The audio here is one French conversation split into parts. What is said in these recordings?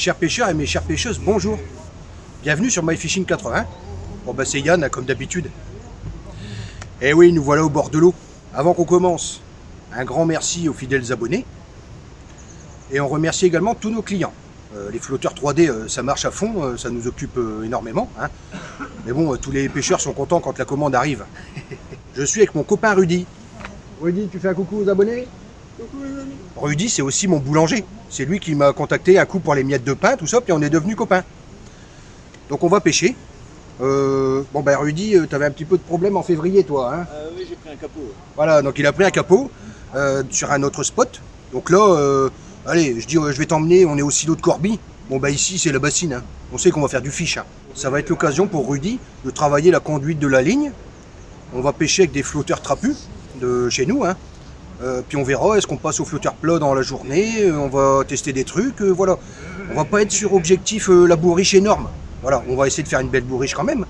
chers pêcheurs et mes chères pêcheuses, bonjour. Bienvenue sur My Fishing 80. Bon bah c'est Yann, comme d'habitude. Et oui, nous voilà au bord de l'eau. Avant qu'on commence, un grand merci aux fidèles abonnés. Et on remercie également tous nos clients. Les flotteurs 3D, ça marche à fond, ça nous occupe énormément. Hein. Mais bon, tous les pêcheurs sont contents quand la commande arrive. Je suis avec mon copain Rudy. Rudy, tu fais un coucou aux abonnés? Coucou les amis. Rudy, c'est aussi mon boulanger. C'est lui qui m'a contacté un coup pour les miettes de pain, tout ça, puis on est devenus copains. Donc on va pêcher. Bon ben Rudy, tu avais un petit peu de problème en février, toi. Hein. Oui, j'ai pris un capot. Voilà, donc il a pris un capot sur un autre spot. Donc là, allez, je dis, je vais t'emmener, on est au silo de Corbie. Bon bah ici c'est la bassine, hein. On sait qu'on va faire du fish. Hein. Ça va être l'occasion pour Rudy de travailler la conduite de la ligne. On va pêcher avec des flotteurs trapus de chez nous. Hein. Puis on verra, est-ce qu'on passe au flotteur plat dans la journée, on va tester des trucs, voilà. On va pas être sur objectif la bourriche énorme. Voilà, on va essayer de faire une belle bourriche quand même.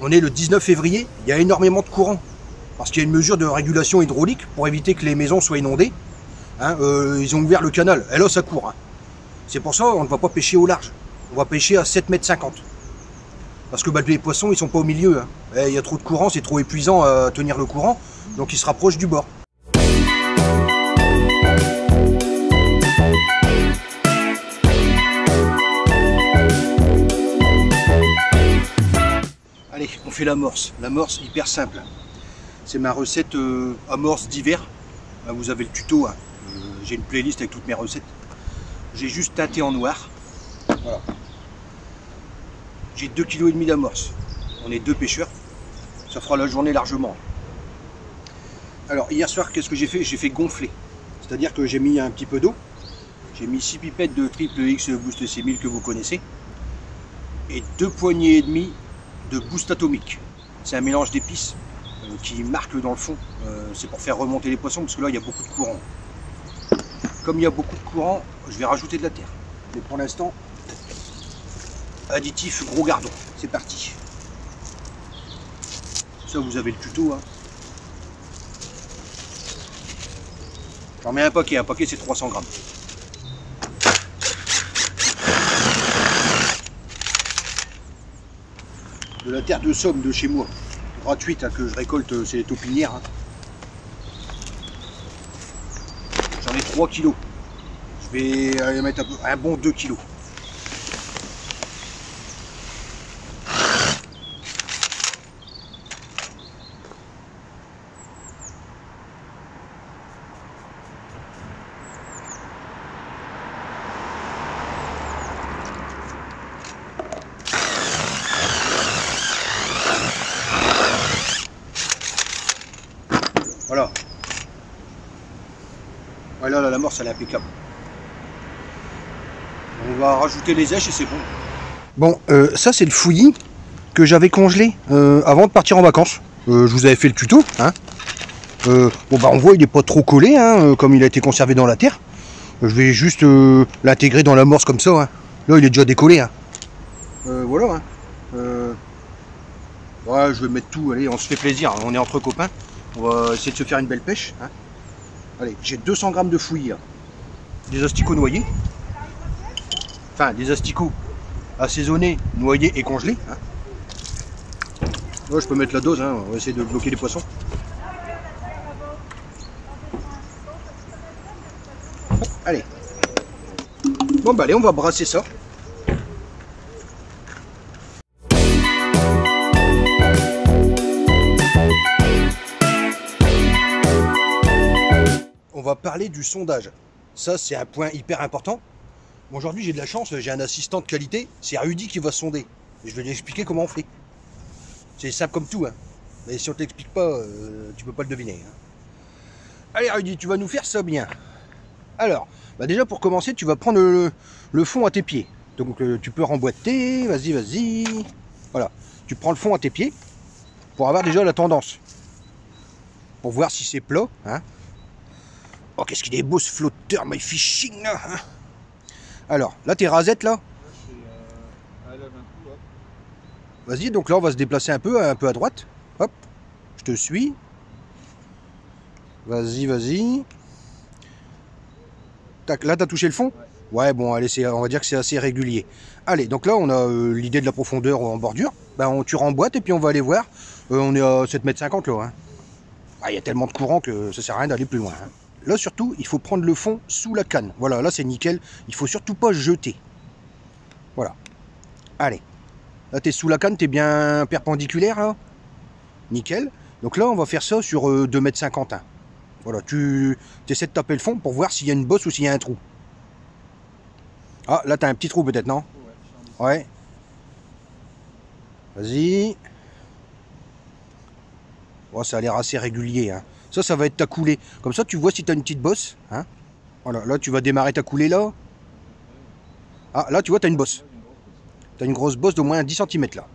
On est le 19 février, il y a énormément de courant. Parce qu'il y a une mesure de régulation hydraulique pour éviter que les maisons soient inondées. Hein, ils ont ouvert le canal, et là ça court. Hein. C'est pour ça qu'on ne va pas pêcher au large. On va pêcher à 7,50 m. Parce que bah, les poissons ils sont pas au milieu. Hein. Il y a trop de courant, c'est trop épuisant à tenir le courant. Donc ils se rapprochent du bord. Allez, on fait l'amorce. L'amorce hyper simple. C'est ma recette amorce d'hiver. Vous avez le tuto. Hein. J'ai une playlist avec toutes mes recettes. J'ai juste teinté en noir. Voilà. J'ai 2,5 kg d'amorce. On est 2 pêcheurs. Ça fera la journée largement. Alors hier soir, qu'est-ce que j'ai fait? J'ai fait gonfler. C'est-à-dire que j'ai mis un petit peu d'eau. J'ai mis 6 pipettes de triple X Boost 6000 que vous connaissez. Et 2 poignées et demie de boost atomique. C'est un mélange d'épices qui marque dans le fond. C'est pour faire remonter les poissons parce que là il y a beaucoup de courant. Comme il y a beaucoup de courant, je vais rajouter de la terre. Mais pour l'instant, additif gros gardon. C'est parti. Ça vous avez le tuto. Hein. J'en mets un paquet c'est 300 grammes. De la terre de Somme de chez moi, gratuite, hein, que je récolte, c'est les taupinières. Hein. J'en ai 3 kg. Je vais mettre un bon 2 kg. Voilà. Voilà, là, l'amorce elle est impeccable. On va rajouter les èches et c'est bon. Bon, ça c'est le fouillis que j'avais congelé avant de partir en vacances. Je vous avais fait le tuto. Hein. Bon bah on voit il n'est pas trop collé, hein, comme il a été conservé dans la terre. Je vais juste l'intégrer dans l'amorce comme ça. Hein. Là il est déjà décollé. Hein. Voilà. Hein. Ouais, je vais mettre tout, allez, on se fait plaisir, hein. On est entre copains. On va essayer de se faire une belle pêche. Hein. Allez, j'ai 200 grammes de fouillis. Hein. Des asticots noyés. Enfin, des asticots assaisonnés, noyés et congelés. Hein. Là, je peux mettre la dose. Hein. On va essayer de bloquer les poissons. Hop, allez. Bon, bah allez, on va brasser ça. On va parler du sondage. Ça, c'est un point hyper important. Bon, aujourd'hui, j'ai de la chance, j'ai un assistant de qualité. C'est Rudy qui va sonder. Et je vais lui expliquer comment on fait. C'est simple comme tout. Hein. Mais si on ne t'explique pas, tu peux pas le deviner. Hein. Allez, Rudy, tu vas nous faire ça bien. Alors, bah déjà, pour commencer, tu vas prendre le fond à tes pieds. Donc, tu peux remboîter. Vas-y, vas-y. Voilà. Tu prends le fond à tes pieds pour avoir déjà la tendance. Pour voir si c'est plat. Hein. Oh, qu'est-ce qu'il est beau ce flotteur, My Fishing là, hein. Alors, là t'es rasette là. Vas-y, donc là on va se déplacer un peu à droite. Hop, je te suis. Vas-y, vas-y. Tac, là t'as touché le fond. Ouais, bon, allez, on va dire que c'est assez régulier. Allez, donc là, on a l'idée de la profondeur en bordure. Ben, tu remboîtes et puis on va aller voir. On est à 7,50 m là. Hein. Ah, il y a tellement de courant que ça sert à rien d'aller plus loin. Hein. Là, surtout, il faut prendre le fond sous la canne. Voilà, là, c'est nickel. Il faut surtout pas jeter. Voilà. Allez. Là, tu es sous la canne, tu es bien perpendiculaire, là. Nickel. Donc là, on va faire ça sur 2,50 m. Hein. Voilà, tu essaies de taper le fond pour voir s'il y a une bosse ou s'il y a un trou. Ah, là, tu as un petit trou peut-être, non? Ouais. Vas-y. Oh, ça a l'air assez régulier. Hein. Ça va être ta coulée. Comme ça, tu vois si tu as une petite bosse. Hein. Voilà, là, tu vas démarrer ta coulée là. Ah, là, tu vois, tu as une bosse. Tu as une grosse bosse d'au moins 10 cm là.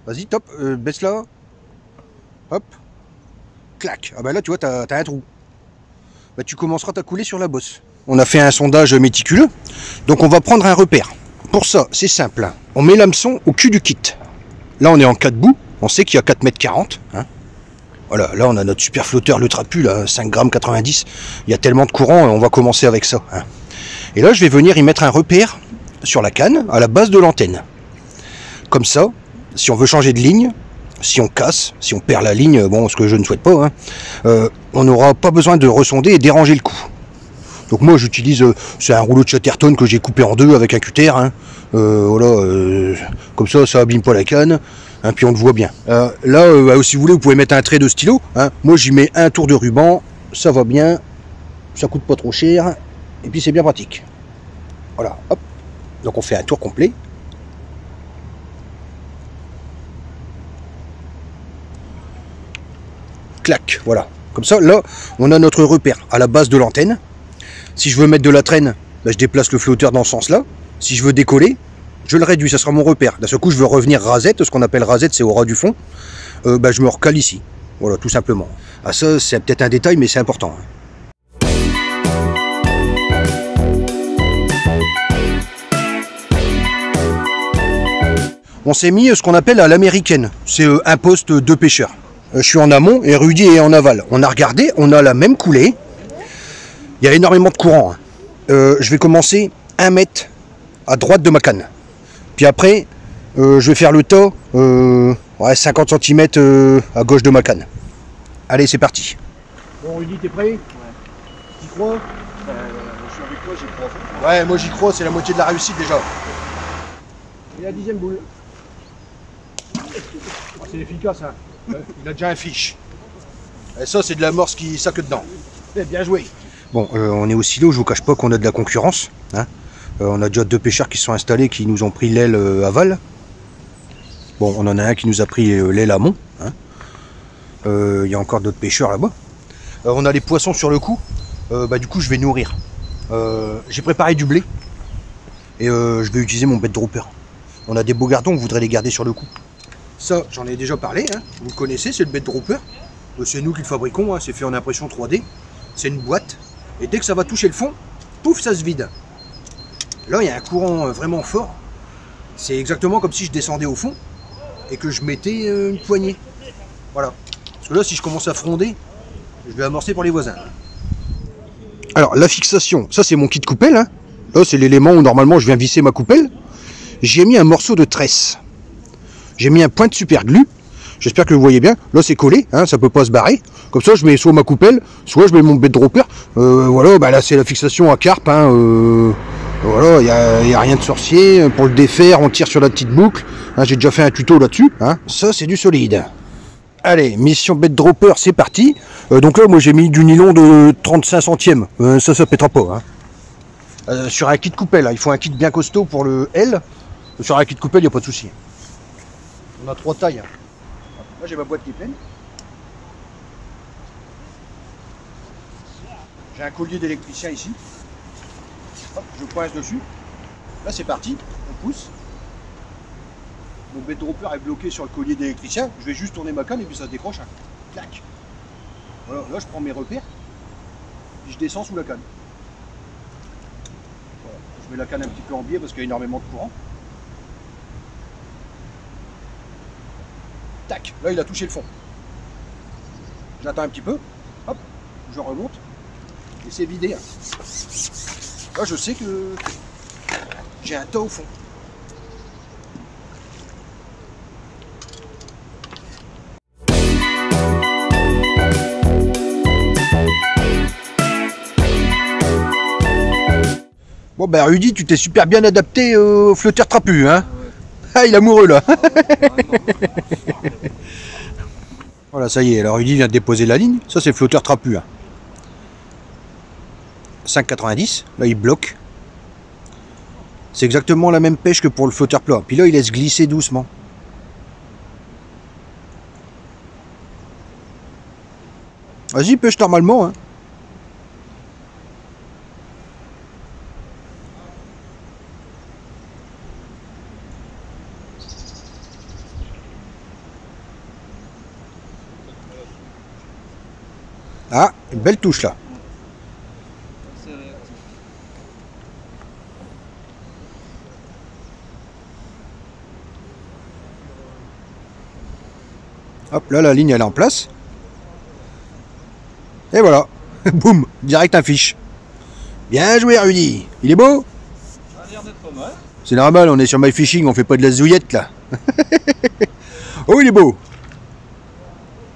Vas-y, top, baisse là. Hop. Clac. Ah bah là, tu vois, tu as un trou. Bah, tu commenceras ta coulée sur la bosse. On a fait un sondage méticuleux. Donc, on va prendre un repère. Pour ça, c'est simple. On met l'hameçon au cul du kit. Là, on est en 4 bouts. On sait qu'il y a 4,40 m. Hein. Voilà, là on a notre super flotteur, le trapu, là, 5,90 g. Il y a tellement de courant, on va commencer avec ça. Hein. Et là, je vais venir y mettre un repère sur la canne, à la base de l'antenne. Comme ça, si on veut changer de ligne, si on casse, si on perd la ligne, bon, ce que je ne souhaite pas, hein, on n'aura pas besoin de ressonder et déranger le coup. Donc moi, j'utilise, c'est un rouleau de Chatterton que j'ai coupé en deux avec un cutter. Hein. Voilà, comme ça abîme pas la canne. Hein, puis on le voit bien. Là, si vous voulez, vous pouvez mettre un trait de stylo. Hein. Moi, j'y mets un tour de ruban. Ça va bien. Ça coûte pas trop cher. Et puis, c'est bien pratique. Voilà, hop. Donc, on fait un tour complet. Clac, voilà. Comme ça, là, on a notre repère à la base de l'antenne. Si je veux mettre de la traîne, ben, je déplace le flotteur dans ce sens-là. Si je veux décoller, je le réduis, ça sera mon repère. D'un seul coup, je veux revenir rasette, ce qu'on appelle rasette, c'est au ras du fond. Ben, je me recale ici. Voilà, tout simplement. Ah, ça, c'est peut-être un détail, mais c'est important. On s'est mis ce qu'on appelle à l'américaine. C'est un poste de pêcheur. Je suis en amont et Rudy est en aval. On a regardé, on a la même coulée. Il y a énormément de courant. Hein. Je vais commencer 1 mètre à droite de ma canne. Puis après, je vais faire le tas, 50 cm à gauche de ma canne. Allez, c'est parti. Bon, Rudy, t'es prêt? Ouais. T'y crois? Je suis avec toi, j'y crois. Ouais, moi j'y crois, c'est la moitié de la réussite déjà. Et la 10e boule. Oh, c'est efficace, hein. Il a déjà un fiche. Et ça, c'est de la morse qui sac dedans. Bien joué. Bon, on est au silo, je vous cache pas qu'on a de la concurrence. Hein. On a déjà 2 pêcheurs qui sont installés, qui nous ont pris l'aile aval. Bon, on en a un qui nous a pris l'aile amont. Hein. Y a encore d'autres pêcheurs là-bas. On a les poissons sur le coup. Du coup, je vais nourrir. J'ai préparé du blé. Et je vais utiliser mon bait dropper. On a des beaux gardons, on voudrait les garder sur le coup. Ça, j'en ai déjà parlé. Hein. Vous le connaissez, c'est le bait dropper. C'est nous qui le fabriquons, hein. C'est fait en impression 3D. C'est une boîte. Et dès que ça va toucher le fond, pouf, ça se vide. Là, il y a un courant vraiment fort. C'est exactement comme si je descendais au fond et que je mettais une poignée. Voilà. Parce que là, si je commence à fronder, je vais amorcer pour les voisins. Alors, la fixation, ça c'est mon kit coupelle. Hein. Là, c'est l'élément où normalement je viens visser ma coupelle. J'ai mis un morceau de tresse. J'ai mis un point de super glue. J'espère que vous voyez bien. Là, c'est collé, hein, ça peut pas se barrer. Comme ça, je mets soit ma coupelle, soit je mets mon bait dropper. Voilà, bah là, c'est la fixation à carpe. Hein, voilà, il n'y a rien de sorcier. Pour le défaire, on tire sur la petite boucle. Hein, j'ai déjà fait un tuto là-dessus. Hein. Ça, c'est du solide. Allez, mission bait dropper, c'est parti. Donc là, moi, j'ai mis du nylon de 35 centièmes. Ça pètera pas. Hein. Sur un kit coupelle, hein, il faut un kit bien costaud pour le L. Sur un kit coupelle, il n'y a pas de souci. On a 3 tailles. Là, j'ai ma boîte qui est pleine. J'ai un collier d'électricien ici. Hop, je coince dessus. Là, c'est parti. On pousse. Mon bait dropper est bloqué sur le collier d'électricien. Je vais juste tourner ma canne et puis ça se décroche. Hein. Clac. Voilà, là, je prends mes repères. Puis je descends sous la canne. Voilà. Je mets la canne un petit peu en biais parce qu'il y a énormément de courant. Tac, là il a touché le fond. J'attends un petit peu, hop, je remonte, et c'est vidé. Hein. Là je sais que J'ai un tas au fond. Bon bah Rudy, tu t'es super bien adapté au flotteur trapu, hein. Ah, il est amoureux là. Voilà, ça y est, alors Rudy vient de déposer la ligne. Ça c'est le flotteur trapu, hein. 5,90, là il bloque. C'est exactement la même pêche que pour le flotteur plat. Puis là il laisse glisser doucement. Vas-y, pêche normalement, hein. Ah, une belle touche là. Hop, là la ligne elle est en place. Et voilà. Boum, direct un fiche. Bien joué Rudy. Il est beau? C'est normal, on est sur MyFishing, on fait pas de la zouillette là. Oh, il est beau.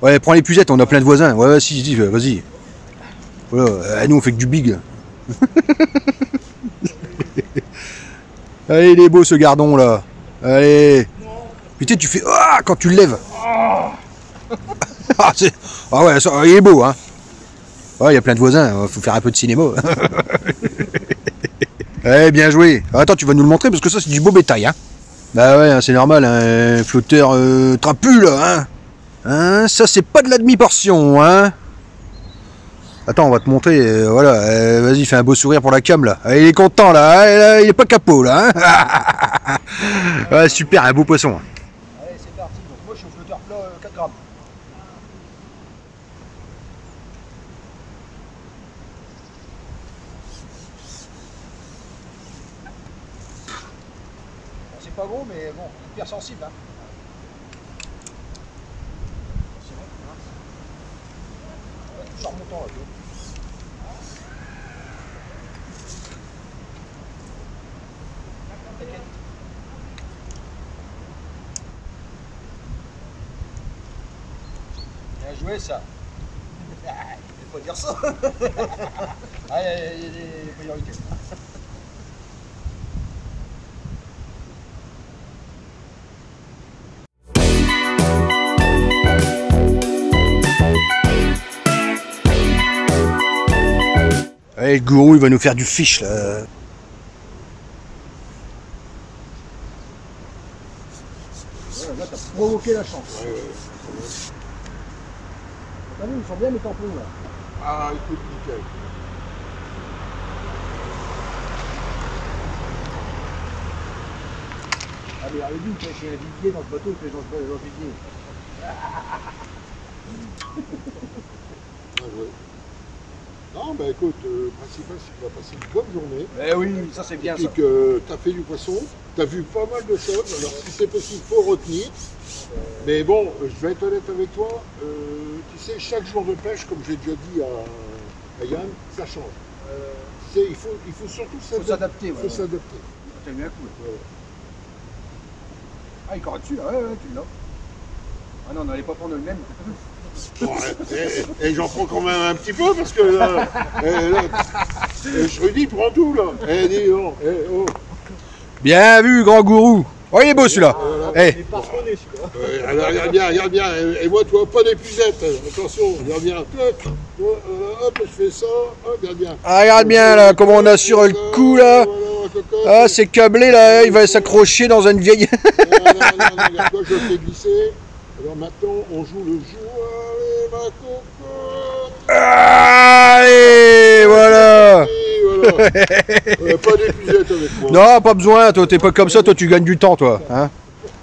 Ouais, prends les pucettes, on a plein de voisins. Ouais, si, vas-y. Voilà, nous on fait que du big. Allez, il est beau ce gardon là. Allez. Putain, tu fais ah quand tu le lèves. Ah ouais, ça, il est beau, hein. Ouais, il y a plein de voisins, faut faire un peu de cinéma. Ouais, bien joué. Attends, tu vas nous le montrer parce que ça c'est du beau bétail, hein. Bah ouais, c'est normal, hein, un flotteur trapu là, hein. Hein, ça c'est pas de la demi-portion, hein. Attends, on va te montrer, voilà, vas-y, fais un beau sourire pour la cam là. Il est content là, il est pas capot là, hein. Ouais, super, un beau poisson. Allez, c'est parti, donc moi je suis au flotteur plat 4 grammes. Bon, c'est pas gros, mais bon, hyper sensible, hein. Ça remontant là, bien joué ça. Il faut pas dire ça. Ah, il y a des priorités. Allez, le gourou il va nous faire du fish là. Là t'as provoqué la chance. Ouais. T'as vu, ils sont bien mes tampons là. Ah, écoute, nickel. Ah mais regardez, il pêche un vivier dans ce bateau, il pêche dans le vivier. Bien joué. Non, bah écoute, le principal c'est qu'on va passer une bonne journée. Eh oui, ça c'est bien ça. Et que tu as fait du poisson, tu as vu pas mal de choses, alors si c'est possible, il faut retenir. Mais bon, je vais être honnête avec toi, tu sais, chaque jour de pêche, comme j'ai déjà dit à Yann, ça change. Tu sais, il faut surtout s'adapter. Il faut s'adapter. T'as mis un coup. Ouais. Ah, il corre dessus là, ouais, tu l'as. Ah non, on n'allait pas prendre le même. Bon, et j'en prends quand même un petit peu parce que là, je redis, prends tout là. Dis, oh, oh. Bien vu, grand gourou. Oh, il est beau celui-là. Hey. Regarde bien. Et moi, tu vois, pas d'épuisette. Attention, regarde bien. Hop, je fais ça. Regarde bien. Ah, regarde bien là, comment on assure le coup là. Ah, c'est câblé là, il va s'accrocher dans une vieille. Regarde, toi, je le fais glisser. Alors maintenant, on joue le jeu. Allez, ma cocotte. Allez, voilà. Pas d'épuisette avec moi. Non, pas besoin, toi, t'es pas comme ça, toi, tu gagnes du temps, toi. Hein.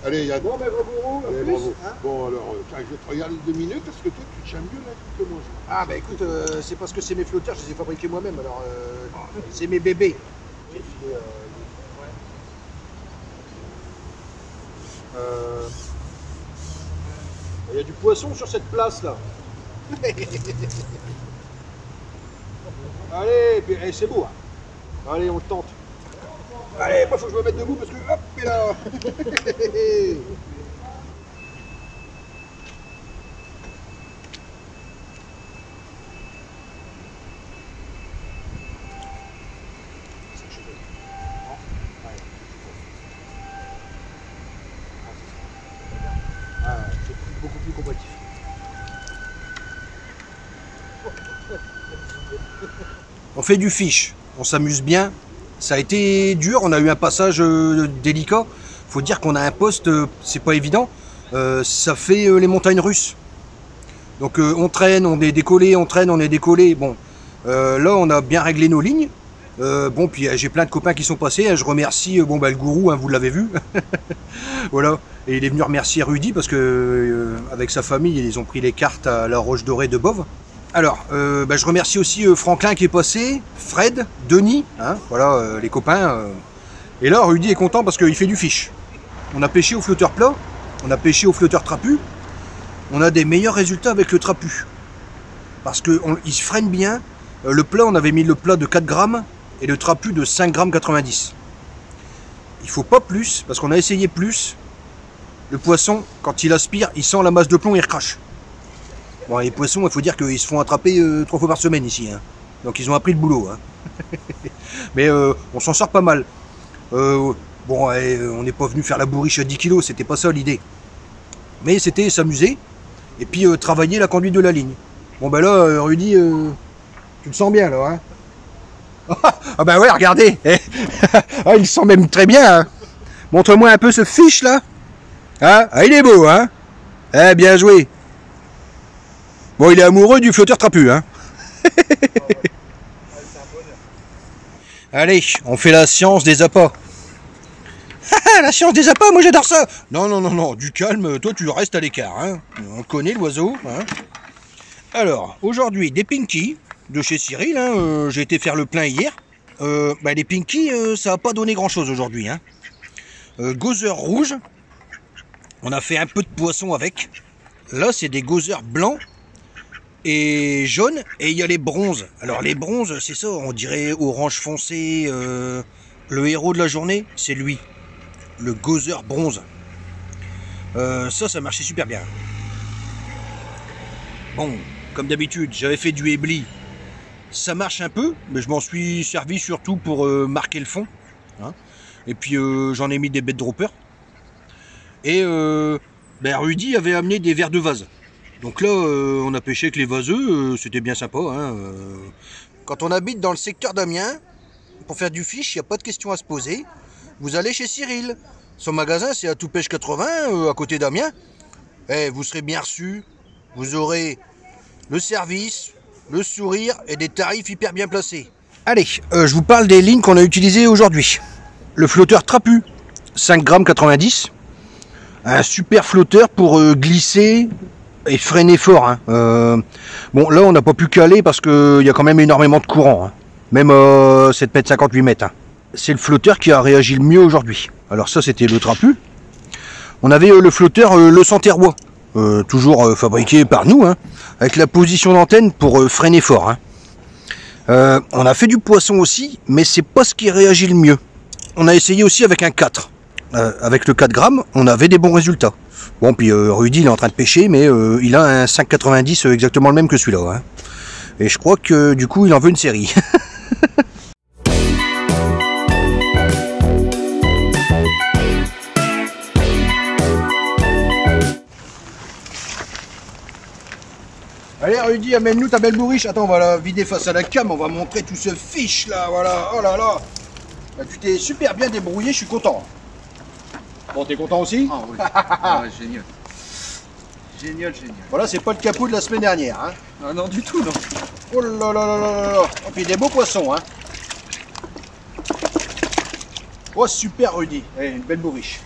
Allez, Yann. Bon, ben, bravo. Allez, bravo. Hein, bon, alors, je vais te regarder 2 minutes parce que toi, tu te tiens mieux là que moi. Ah, bah écoute, c'est parce que c'est mes flotteurs, je les ai fabriqués moi-même, alors c'est mes bébés. Il y a du poisson sur cette place là. Allez, c'est beau. Hein. Allez, on le tente. Allez, moi faut que je me mette debout parce que hop, et là. C'est beaucoup plus combatif. On fait du fish, on s'amuse bien. Ça a été dur, on a eu un passage délicat. Faut dire qu'on a un poste, c'est pas évident. Ça fait les montagnes russes. Donc on traîne, on est décollé, on traîne, on est décollé. Bon, là on a bien réglé nos lignes. Bon, puis j'ai plein de copains qui sont passés. Hein. Je remercie le gourou, hein, vous l'avez vu. Voilà. Et il est venu remercier Rudy parce que avec sa famille, ils ont pris les cartes à la Roche Dorée de Bove. Alors, je remercie aussi Franklin qui est passé, Fred, Denis, hein, voilà, les copains. Et là, Rudy est content parce qu'il fait du fish. On a pêché au flotteur plat, on a pêché au flotteur trapu. On a des meilleurs résultats avec le trapu. Parce qu'il se freine bien. Le plat, on avait mis le plat de 4 grammes et le trapu de 5 grammes 90. Il faut pas plus, parce qu'on a essayé plus. Le poisson, quand il aspire, il sent la masse de plomb, il recrache. Bon, les poissons, il faut dire qu'ils se font attraper 3 fois par semaine ici. Hein. Donc ils ont appris le boulot. Hein. Mais on s'en sort pas mal. On n'est pas venu faire la bourriche à 10 kg, c'était pas ça l'idée. Mais c'était s'amuser et puis travailler la conduite de la ligne. Bon ben là, Rudy, tu le sens bien là, hein. Ah ben ouais, regardez. Ah, il sent même très bien. Hein. Montre-moi un peu ce fiche là. Hein, ah, il est beau, hein. Eh, bien joué. Bon, il est amoureux du flotteur trapu, hein. Allez, on fait la science des appâts. La science des appâts, moi j'adore ça. Non, du calme, toi tu restes à l'écart, hein. On connaît l'oiseau, hein. Alors, aujourd'hui, des pinkies de chez Cyril, hein. J'ai été faire le plein hier. Les pinkies, ça n'a pas donné grand chose aujourd'hui, hein. Gozer rouge. On a fait un peu de poisson avec. Là, c'est des gozers blancs et jaunes. Et il y a les bronzes. Alors, les bronzes, c'est ça, on dirait orange foncé. Le héros de la journée, c'est lui. Le gozer bronze. Ça marchait super bien. Bon, comme d'habitude, j'avais fait du éblis. Ça marche un peu, mais je m'en suis servi surtout pour marquer le fond. Hein. Et puis, j'en ai mis des bêtes dropper. Et Rudy avait amené des verres de vase. Donc là, on a pêché avec les vaseux, c'était bien sympa. Hein, Quand on habite dans le secteur d'Amiens, pour faire du fish, il n'y a pas de question à se poser. Vous allez chez Cyril. Son magasin, c'est à Toupèche 80, à côté d'Amiens. Vous serez bien reçus. Vous aurez le service, le sourire et des tarifs hyper bien placés. Allez, je vous parle des lignes qu'on a utilisées aujourd'hui. Le flotteur trapu, 5 grammes 90. Un super flotteur pour glisser et freiner fort. Hein. Bon, là, on n'a pas pu caler parce qu'il y a quand même énormément de courant. Hein. Même 7 mètres 58 mètres. Hein. C'est le flotteur qui a réagi le mieux aujourd'hui. Alors ça, c'était le trapu. On avait le flotteur Le Santerrois. Toujours fabriqué par nous. Hein, avec la position d'antenne pour freiner fort. Hein. On a fait du poisson aussi, mais c'est pas ce qui réagit le mieux. On a essayé aussi avec un 4. Avec le 4 grammes, on avait des bons résultats. Bon, puis Rudy, il est en train de pêcher, mais il a un 5,90 exactement le même que celui-là. Hein. Et je crois que du coup, il en veut une série. Allez Rudy, amène-nous ta belle bourriche. Attends, on va la vider face à la cam, on va montrer tout ce fiche là, voilà. Oh là là. Tu t'es super bien débrouillé, je suis content. Bon, t'es content aussi? Ah oui. Ah, ouais, génial. Génial. Voilà, c'est pas le capot de la semaine dernière. Hein. Ah non, du tout, non. Oh là là là là là. Et puis des beaux poissons. Hein. Oh, super Rudy. Allez, une belle bourriche.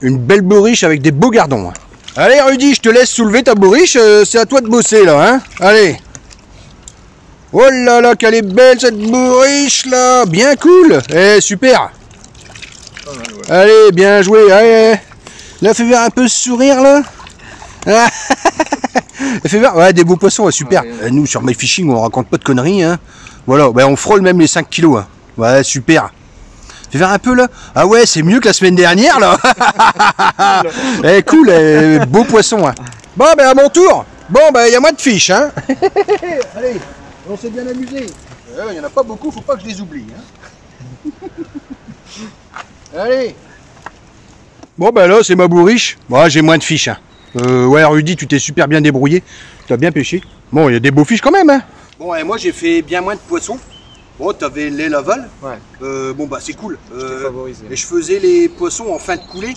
Une belle bourriche avec des beaux gardons. Hein. Allez Rudy, je te laisse soulever ta bourriche. C'est à toi de bosser là. Hein. Allez. Oh là là, qu'elle est belle cette bourriche là. Bien cool. Super. Pas mal, ouais. Allez, bien joué. Allez. Là, fais voir un peu ce sourire là. Fais voir. Ouais, des beaux poissons, ouais, super. Ouais. Nous, sur MyFishing, on raconte pas de conneries. Hein. Voilà, on frôle même les 5 kilos. Hein. Ouais, super. Fais voir un peu là. Ah ouais, c'est mieux que la semaine dernière là. Eh, cool, beau poisson. Hein. Bon, ben à mon tour. Bon, ben il y a moins de fiches. Hein. Allez, on s'est bien amusé. Il n'y en a pas beaucoup, faut pas que je les oublie. Hein. Allez. Bon, ben là, c'est ma bourriche. Bon, j'ai moins de fiches. Hein. Ouais, Rudy, tu t'es super bien débrouillé. Tu as bien pêché. Bon, il y a des beaux fiches quand même. Hein. Bon, et moi, j'ai fait bien moins de poissons. Bon, t'avais les Laval. Ouais. Bon, bah, c'est cool. Favorisé. Et je faisais les poissons en fin de coulée.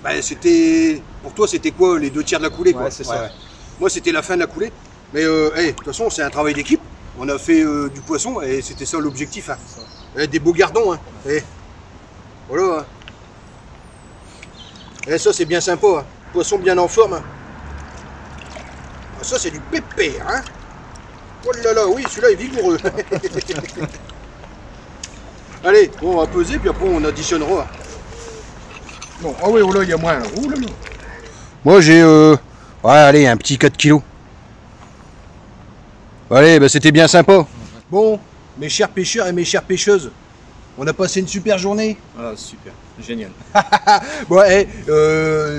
Bah, c'était. Pour toi, c'était quoi? Les 2 tiers de la coulée, quoi. Ouais, c'est ça. Ouais. Moi, c'était la fin de la coulée. Mais, de toute façon, c'est un travail d'équipe. On a fait du poisson et c'était ça l'objectif. Hein. Des beaux gardons. Hein. Voilà. Hein. Et ça, c'est bien sympa. Hein. Poisson bien en forme. Hein. Ça, c'est du pépé. Hein. Oh là là, oui, celui-là est vigoureux. Allez, bon, on va peser, puis après, on additionnera. Bon, ah oui, oh là, il y a moins. Là. Oh là là. Moi, j'ai, ouais, allez, un petit 4 kilos. Allez, bah, c'était bien sympa. Bon, mes chers pêcheurs et mes chères pêcheuses, on a passé une super journée. Ah, super, génial. Bon,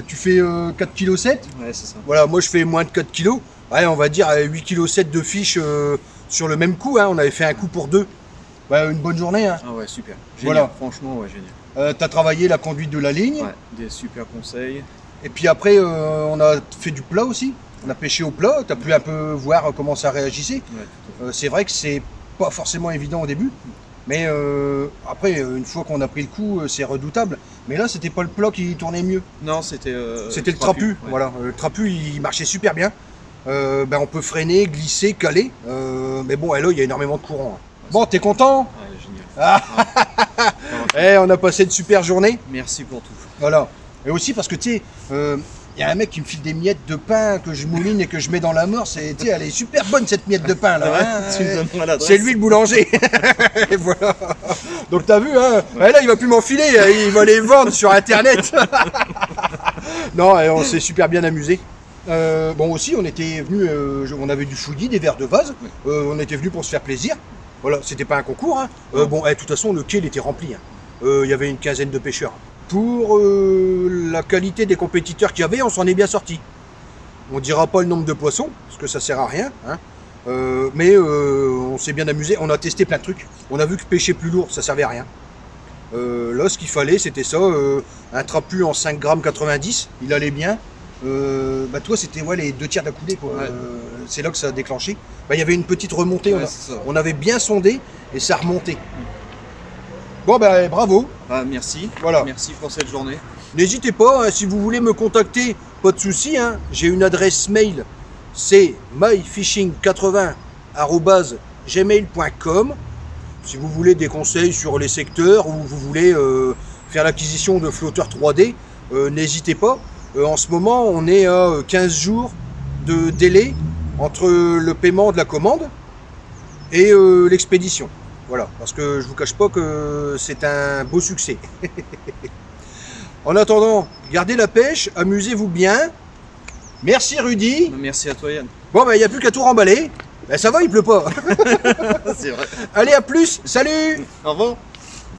tu fais 4,7 kg. Ouais, c'est ça. Voilà, moi je fais moins de 4 kg. Ouais, on va dire 8,7 kg de fiches sur le même coup. Hein. On avait fait un coup pour 2. Bah, une bonne journée. Hein. Ah ouais, super. Génial. Voilà. Franchement, ouais, génial. Tu as travaillé la conduite de la ligne. Ouais, des super conseils. Et puis après, on a fait du plat aussi. On a pêché au plat. Tu as pu un peu voir comment ça réagissait. Ouais, c'est vrai que c'est pas forcément évident au début. Mais après, une fois qu'on a pris le coup, c'est redoutable. Mais là, c'était pas le plat qui tournait mieux. Non, c'était le trapu. Ouais. Voilà, le trapu, il marchait super bien. On peut freiner, glisser, caler. Mais bon, là, il y a énormément de courant. Bon, t'es content? Ouais, génial. Ah. On a passé une super journée. Merci pour tout. Voilà. Et aussi parce que, tu sais, il y a un mec qui me file des miettes de pain que je mouline et que je mets dans la morse. Et tu sais, elle est super bonne cette miette de pain là. Hein. C'est lui le boulanger. Et voilà. Donc t'as vu, hein. Ouais. Là il va plus m'enfiler, il va les vendre sur internet. Non, on s'est super bien amusé. Bon aussi, on était venu, on avait du fouillis, des verres de vase. On était venu pour se faire plaisir. Voilà, c'était pas un concours. Hein. Bon, de toute façon, le quai il était rempli. Hein. Il y avait une quinzaine de pêcheurs. Pour la qualité des compétiteurs qu'il y avait, on s'en est bien sorti. On dira pas le nombre de poissons, parce que ça sert à rien. Hein. Mais on s'est bien amusé. On a testé plein de trucs. On a vu que pêcher plus lourd, ça servait à rien. Là, ce qu'il fallait, c'était ça. Un trapu en 5 grammes 90, il allait bien. Toi, c'était les 2 tiers de la coulée. Quoi. Ouais. C'est là que ça a déclenché. Il y avait une petite remontée. Ouais, on avait bien sondé et ça remontait. Bon, bravo. Ah, merci. Voilà. Merci pour cette journée. N'hésitez pas, hein, si vous voulez me contacter, pas de souci. Hein, j'ai une adresse mail, c'est myfishing80@gmail.com. Si vous voulez des conseils sur les secteurs ou vous voulez faire l'acquisition de flotteurs 3D, n'hésitez pas. En ce moment, on est à 15 jours de délai entre le paiement de la commande et l'expédition. Voilà, parce que je vous cache pas que c'est un beau succès. En attendant, gardez la pêche, amusez-vous bien. Merci Rudy. Merci à toi Yann. Bon, il n'y a plus qu'à tout remballer. Ça va, il pleut pas. C'est vrai. Allez, à plus, salut. Au revoir.